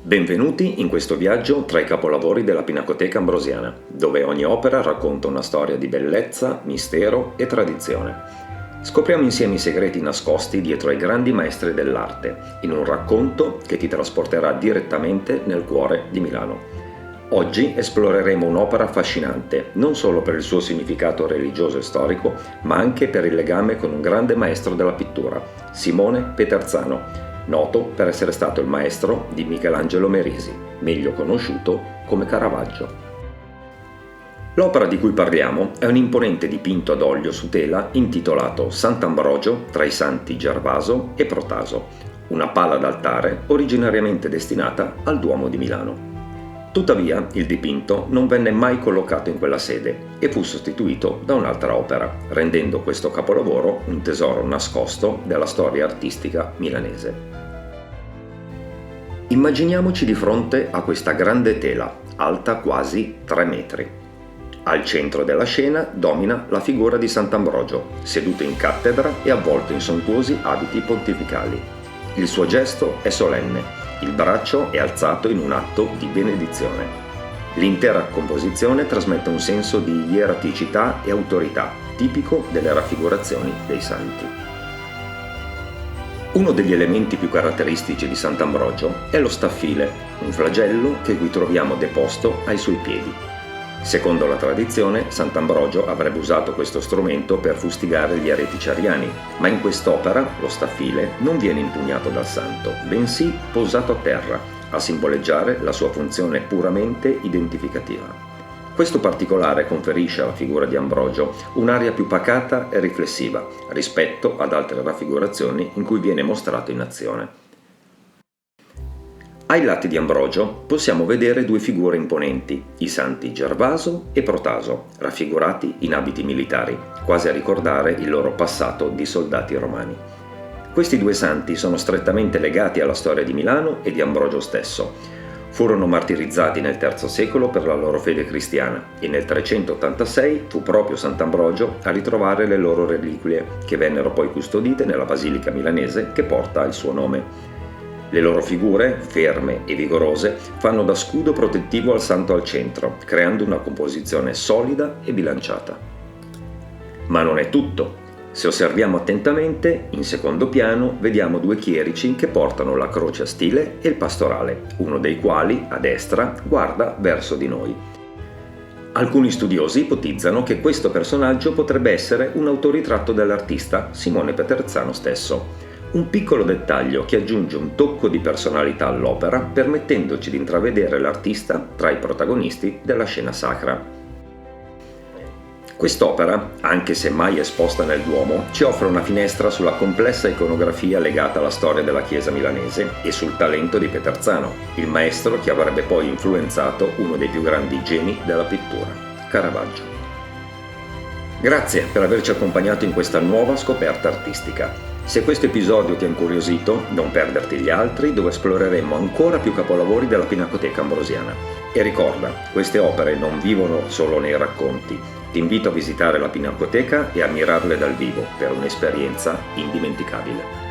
Benvenuti in questo viaggio tra i capolavori della Pinacoteca Ambrosiana, dove ogni opera racconta una storia di bellezza, mistero e tradizione. Scopriamo insieme i segreti nascosti dietro ai grandi maestri dell'arte, in un racconto che ti trasporterà direttamente nel cuore di Milano. Oggi esploreremo un'opera affascinante, non solo per il suo significato religioso e storico, ma anche per il legame con un grande maestro della pittura, Simone Peterzano, noto per essere stato il maestro di Michelangelo Merisi, meglio conosciuto come Caravaggio. L'opera di cui parliamo è un imponente dipinto ad olio su tela intitolato Sant'Ambrogio tra i santi Gervaso e Protaso, una pala d'altare originariamente destinata al Duomo di Milano. Tuttavia, il dipinto non venne mai collocato in quella sede e fu sostituito da un'altra opera, rendendo questo capolavoro un tesoro nascosto della storia artistica milanese. Immaginiamoci di fronte a questa grande tela, alta quasi 3 metri. Al centro della scena domina la figura di Sant'Ambrogio, seduto in cattedra e avvolto in sontuosi abiti pontificali. Il suo gesto è solenne. Il braccio è alzato in un atto di benedizione. L'intera composizione trasmette un senso di ieraticità e autorità, tipico delle raffigurazioni dei santi. Uno degli elementi più caratteristici di Sant'Ambrogio è lo staffile, un flagello che qui troviamo deposto ai suoi piedi. Secondo la tradizione, Sant'Ambrogio avrebbe usato questo strumento per fustigare gli eretici ariani, ma in quest'opera lo staffile non viene impugnato dal santo, bensì posato a terra, a simboleggiare la sua funzione puramente identificativa. Questo particolare conferisce alla figura di Ambrogio un'aria più pacata e riflessiva rispetto ad altre raffigurazioni in cui viene mostrato in azione. Ai lati di Ambrogio possiamo vedere due figure imponenti, i santi Gervaso e Protaso, raffigurati in abiti militari, quasi a ricordare il loro passato di soldati romani. Questi due santi sono strettamente legati alla storia di Milano e di Ambrogio stesso. Furono martirizzati nel III secolo per la loro fede cristiana e nel 386 fu proprio Sant'Ambrogio a ritrovare le loro reliquie, che vennero poi custodite nella basilica milanese che porta il suo nome. Le loro figure, ferme e vigorose, fanno da scudo protettivo al santo al centro, creando una composizione solida e bilanciata. Ma non è tutto. Se osserviamo attentamente, in secondo piano vediamo due chierici che portano la croce a stile e il pastorale, uno dei quali, a destra, guarda verso di noi. Alcuni studiosi ipotizzano che questo personaggio potrebbe essere un autoritratto dell'artista Simone Peterzano stesso. Un piccolo dettaglio che aggiunge un tocco di personalità all'opera, permettendoci di intravedere l'artista tra i protagonisti della scena sacra. Quest'opera, anche se mai esposta nel Duomo, ci offre una finestra sulla complessa iconografia legata alla storia della Chiesa milanese e sul talento di Peterzano, il maestro che avrebbe poi influenzato uno dei più grandi geni della pittura, Caravaggio. Grazie per averci accompagnato in questa nuova scoperta artistica. Se questo episodio ti ha incuriosito, non perderti gli altri dove esploreremo ancora più capolavori della Pinacoteca Ambrosiana. E ricorda, queste opere non vivono solo nei racconti. Ti invito a visitare la Pinacoteca e ammirarle dal vivo per un'esperienza indimenticabile.